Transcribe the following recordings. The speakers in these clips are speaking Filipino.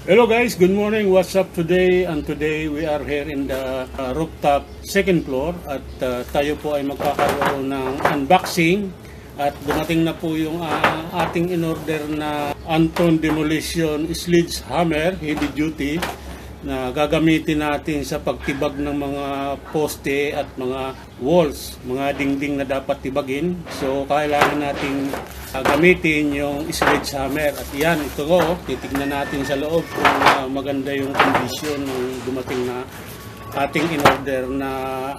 Hello guys, good morning. What's up today? And today we are here in the rooftop second floor at tayo po ay magkakaroon ng unboxing at dumating na po yung ating in-order na Anton Demolition Sledgehammer Heavy Duty na gagamitin natin sa pagtibag ng mga poste at mga walls, mga dingding na dapat tibagin. So kailangan nating gamitin yung sledgehammer. At yan, ito ko, titignan natin sa loob kung maganda yung condition ng dumating na ating in-order na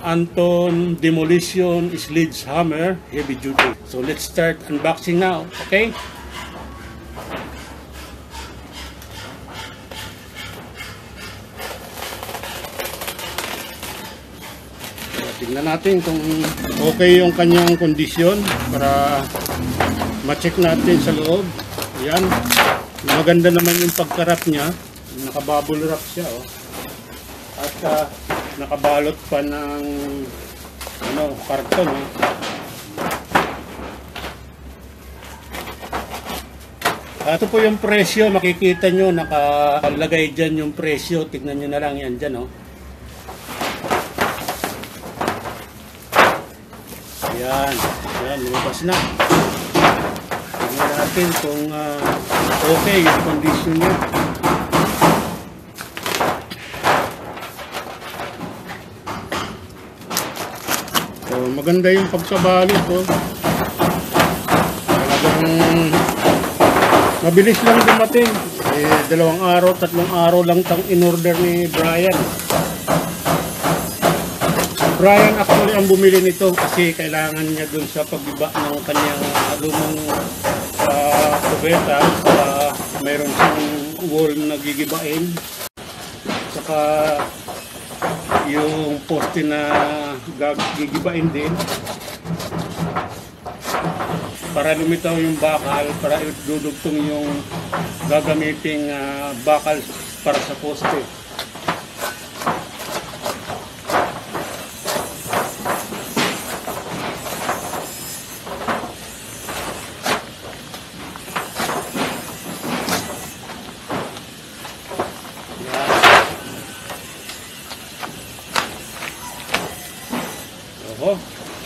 Anton Demolition Sledgehammer Heavy Duty. So let's start unboxing now, okay? Tingnan natin kung okay yung kanyang kondisyon para ma-check natin sa loob. Ayan. Maganda naman yung pagkarap niya. Naka-bubble wrap siya. Oh. At nakabalot pa ng karton. Oh. Ito po yung presyo. Makikita nyo, nakalagay dyan yung presyo. Tignan nyo na lang yan dyan. Oh. Ayan, lumabas na. Tingnan natin kung okay yung condition niya. So, maganda yung pagkabalot. Talagang mabilis lang dumating. 2 araw, 3 araw lang tang in-order ni Brian. Brian actually ang bumili nito kasi kailangan niya dun sa pagbiba ng kanyang lumang kubeta. Mayroon siyang wall na gigibain. Saka yung poste na gigibain din. Para lumitaw yung bakal, para idudugtong yung gagamiting bakal para sa poste.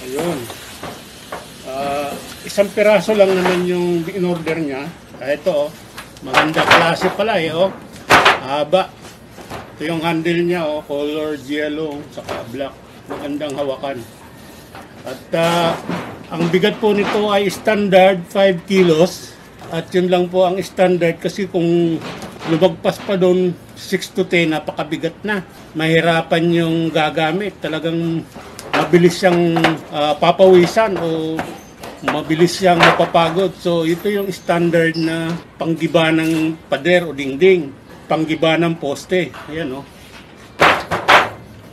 Ayun. Isang piraso lang naman yung in-order niya. Ito, maganda klase pala haba. Ito yung handle niya, color yellow, saka black. Magandang hawakan. At ang bigat po nito ay standard 5 kilos. At yun lang po ang standard kasi kung lumagpas pa doon 6 to 10, napakabigat na. Mahirapan yung gagamit. Talagang mabilis siyang papawisan o mabilis siyang mapapagod. So ito yung standard na panggiba ng pader o dingding, panggiba ng poste. Ayan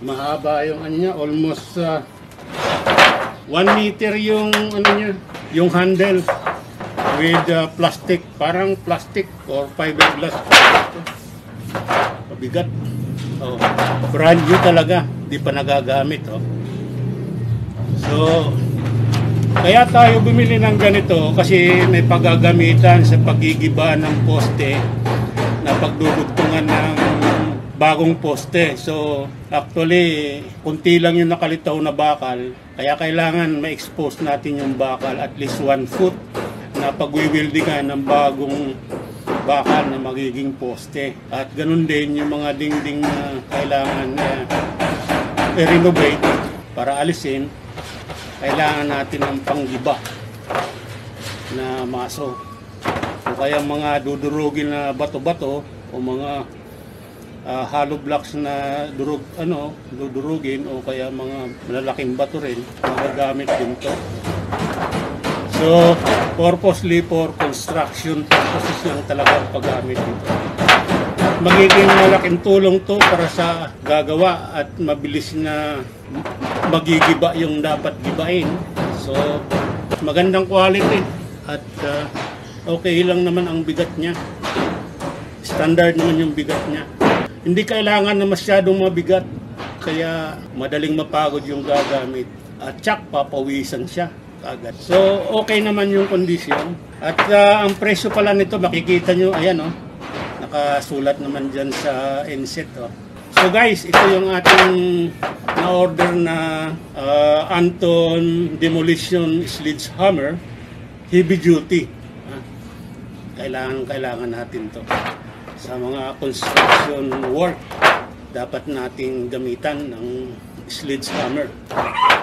mahaba yung niya, almost 1 meter yung niya, yung handle with plastic, parang plastic or fiberglass. Mabigat. Brand new talaga, di pa nagagamit. So, kaya tayo bumili ng ganito kasi may paggagamitan sa pagigiba ng poste na pagdudugtungan ng bagong poste. So, actually, kunti lang yung nakalitaw na bakal. Kaya kailangan ma-expose natin yung bakal at least 1 foot na pagwiwildingan ng bagong bakal na magiging poste. At ganun din yung mga dingding na kailangan i-renovate para alisin. Kailangan natin ng panggiba na maso. O kaya mga dudurugin na bato-bato o mga hollow blocks na dudurugin o kaya mga malalaking bato rin, magagamit din to. So, purposely for construction purposes lang talagang paggamit dito. Magiging malaking tulong to para sa gagawa at mabilis na magigiba yung dapat gibain. So, magandang quality at okay lang naman ang bigat niya. Standard naman yung bigat niya. Hindi kailangan na masyadong mabigat kaya madaling mapagod yung gagamit. At tsak, papawisan siya agad. So, okay naman yung kondisyon. At ang presyo pala nito, makikita nyo, ayan nakasulat naman dyan sa inset. Oh. So guys, ito yung ating na-order na Anton Demolition Sledgehammer heavy duty. Kailangan natin to sa mga construction work. Dapat nating gamitan ng sledgehammer.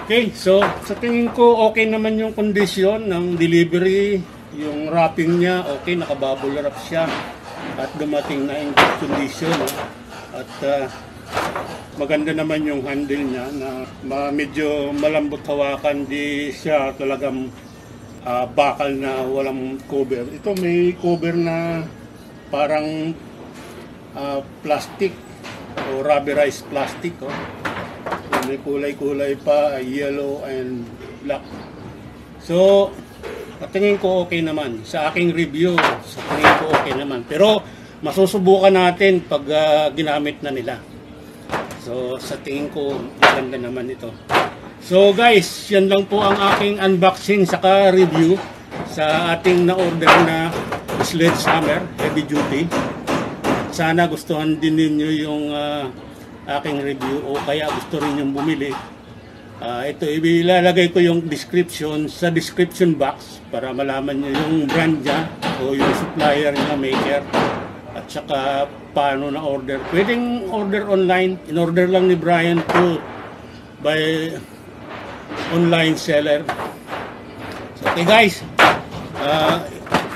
Okay, so sa tingin ko okay naman yung condition ng delivery. Yung wrapping niya, okay, nakabubble wrap siya at dumating na in good condition. At maganda naman yung handle niya na medyo malambot hawakan, di siya talagang bakal na walang cover. Ito may cover na parang plastic o rubberized plastic. Oh. May kulay-kulay pa, yellow and black. So, tingin ko okay naman. Sa aking review, sa tingin ko okay naman. Pero, masusubukan natin pag ginamit na nila. So, sa tingin ko, maganda naman ito. So, guys, yan lang po ang aking unboxing saka review sa ating na-order na sledgehammer, heavy duty. Sana gustuhan din ninyo yung aking review o kaya gusto rin yung bumili. Ito, ilalagay ko yung description sa description box para malaman nyo yung brand niya o yung supplier niya, maker. At saka paano na order. Pwedeng order online. In-order lang ni Brian to by online seller. So, okay guys.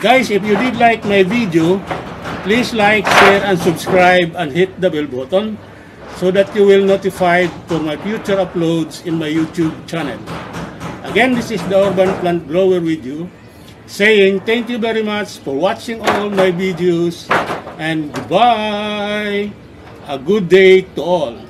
Guys, if you did like my video, please like, share, and subscribe and hit the bell button so that you will notified for my future uploads in my YouTube channel. Again, this is the Urban Plant Grower with you, saying thank you very much for watching all my videos and goodbye. A good day to all.